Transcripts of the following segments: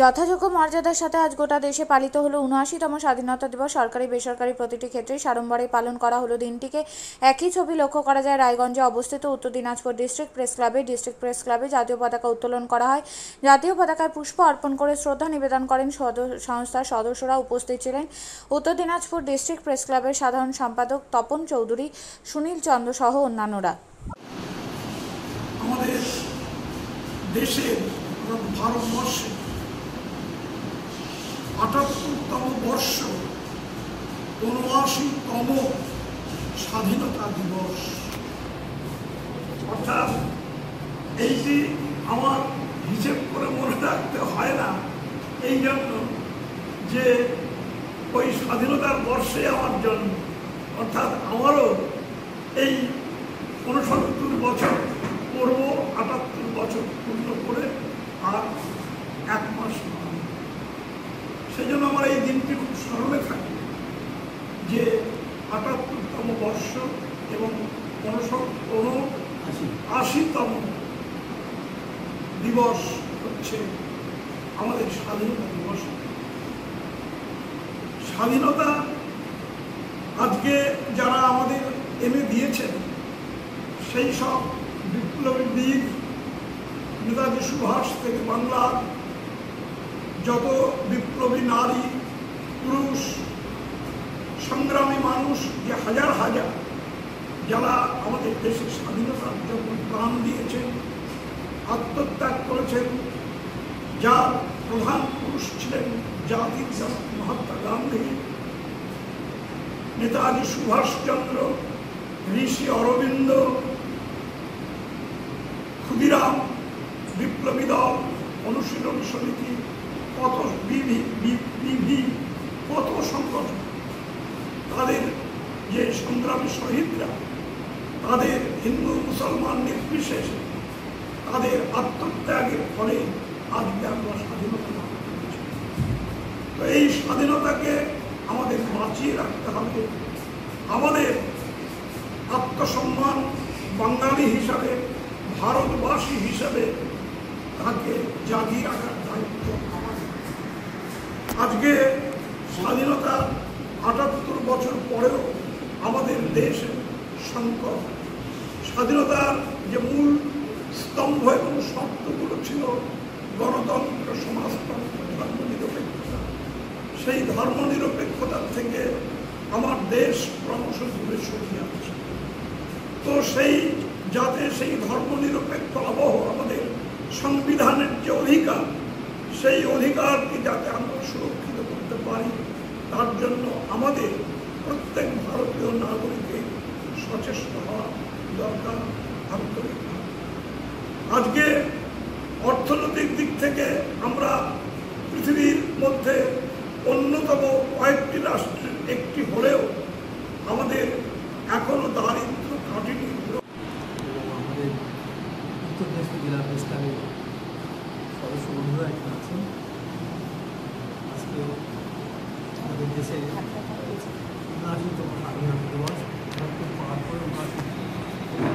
যথাযোগ্য মর্যাদার সাথে আজ গোটা দেশে পালিত হলো ৭৯তম স্বাধীনতা দিবস। সরকারি বেসরকারি প্রতিটি ক্ষেত্রেই সাড়ম্বরে পালন করা হলো দিনটিকে। একই ছবি লক্ষ্য করা যায় রায়গঞ্জে অবস্থিত উত্তর দিনাজপুর ডিস্ট্রিক্ট প্রেস ক্লাবে জাতীয় পতাকা উত্তোলন করা হয়। জাতীয় পতাকায় পুষ্প অর্পণ করে শ্রদ্ধা নিবেদন করেন সংস্থার সদস্যরা। উপস্থিত ছিলেন উত্তর দিনাজপুর ডিস্ট্রিক্ট প্রেস ক্লাবের সাধারণ সম্পাদক তপন চৌধুরী, সুনীল চন্দ্র সহ অন্যান্যরা। আমাদের দেশের ভারতবর্ষে ৭৮তম বর্ষ ৭৯তম স্বাধীনতা দিবস। অর্থাৎ এইটি আমার হিসেব করে মনে রাখতে হয় না, এই জন্য যে ওই স্বাধীনতার বর্ষে আমার জন্ম, অর্থাৎ আমারও এই ৬৯ বছর পূর্ব ৭৮ বছর পূর্ণ করে আর ১ মাস। সেই জন্য আমার এই দিনটি খুব স্মরণে থাকে যে ৭৮তম বর্ষ এবং ৭৯তম দিবস হচ্ছে আমাদের স্বাধীনতা দিবস। স্বাধীনতা আজকে যারা আমাদের এনে দিয়েছেন সেই সব বিপ্লবী বীর, নেতাজি সুভাষ থেকে বাংলার যত বিপ্লবী নারী পুরুষ সংগ্রামী মানুষ, যে হাজার হাজার যারা আমাদের দেশের স্বাধীনতার জন্য প্রাণ দিয়েছেন, আত্মত্যাগ করেছেন, যার প্রধান পুরুষ ছিলেন জাতির জনক মহাত্মা গান্ধী, নেতাজি সুভাষচন্দ্র, ঋষি অরবিন্দ, ক্ষুদিরাম, বিপ্লবী দল, অনুশীলন সমিতি, কত কত সংগঠন, তাদের যে সংগ্রামী শহীদরা, তাদের হিন্দু মুসলমান নির্বিশেষে তাদের আত্মত্যাগের ফলে আজকে আমরা স্বাধীনতা লাভ করেছি। তো এই স্বাধীনতাকে আমাদের বাঁচিয়ে রাখতে হবে। আমাদের আত্মসম্মান বাঙালি হিসাবে, ভারতবাসী হিসাবে তাকে জাগিয়ে রাখার দায়িত্ব আমাদের। আজকে স্বাধীনতা ৭৮ বছর পরেও আমাদের দেশের সংকট, স্বাধীনতার যে মূল স্তম্ভ এবং শর্তগুলো ছিল গণতন্ত্র, সমাজতন্ত্র, ধর্মনিরপেক্ষতা, সেই ধর্মনিরপেক্ষতার থেকে আমার দেশ ক্রমশ দূরে সরিয়ে যাচ্ছে। তো সেই যাতে সেই ধর্মনিরপেক্ষ আবহ, আমাদের সংবিধানের যে অধিকার, সেই অধিকারকে যাতে আমরা সুরক্ষিত করতে পারি, তার জন্য আমাদের প্রত্যেক ভারতীয় নাগরিকের সচেষ্ট হওয়া দরকার, আন্তরিক। আজকে অর্থনৈতিক দিক থেকে আমরা পৃথিবীর মধ্যে অন্যতম কয়েকটি রাষ্ট্রের একটি হলেও আমাদের এখনো দারিদ্র্য কাটেনি। আমাদের উত্তর দিনাজপুর জেলা প্রেস ক্লাবের সদস্য বন্ধুরা এখানে আছেন। আজকে আমাদের দেশের ৭৯তম স্বাধীনতা দিবস, খুব পাওয়ার পরে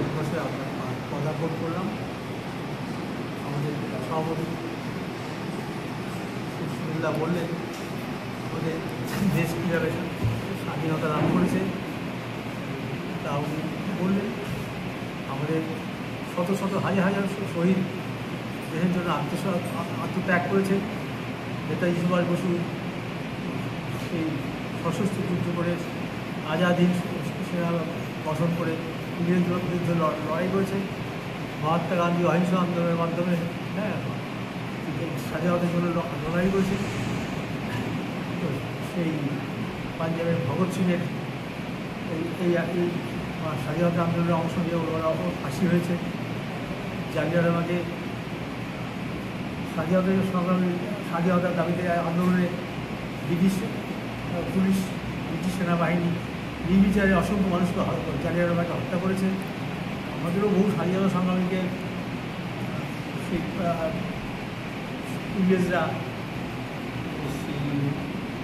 দিবসে আমরা পদার্পণ করলাম। আমাদের সভাপতি সুনীলদা বললেন আমাদের দেশ কীভাবে স্বাধীনতা লাভ করেছে, তা উনি বললেন। আমাদের শত শত হাজার হাজার শহীদ দেশের জন্য আত্মত্যাগ করেছে। নেতাজি সুভাষ বসু সেই সশস্ত্র যুদ্ধ করে আজাদ হিন্দ সেনা গঠন করে ইংরেজদের বিরুদ্ধে লড়াই করেছে। মহাত্মা গান্ধী অহিংস আন্দোলনের মাধ্যমে স্বাধীনতার জন্য লড়াই করেছে। তো সেই পাঞ্জাবের ভগৎ সিংয়ের এই স্বাধীনতা আন্দোলনে অংশ নিয়ে ওরা ফাঁসি হয়েছে। জালিয়ানওয়ালাবাগে স্বাধীনতার দাবিতে আন্দোলনে ব্রিটিশ পুলিশ, ব্রিটিশ সেনাবাহিনী নির্বিচারে অসংখ্য মানুষকে জালিয়ানওয়ালাবাগে হত্যা করেছে। আমাদেরও বহু স্বাধীনতা সংগ্রামীকে সেই ইংরেজরা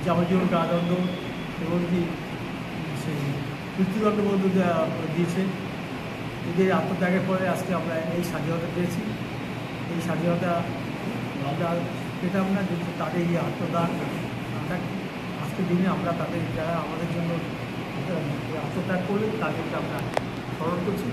যাবজ্জীবন কারাদণ্ড এমনকি সেই মৃত্যুদণ্ড পর্যন্ত দিয়েছে। এদের আত্মত্যাগের পরে আজকে আমরা এই স্বাধীনতা পেয়েছি। এই স্বাধীনতা আমরা এটা আপনার তাদের এই আত্মদান, আজকের দিনে আমরা তাদের যারা আমাদের জন্য আত্মত্যাগ করলেন তাদেরকে আমরা স্মরণ করছি।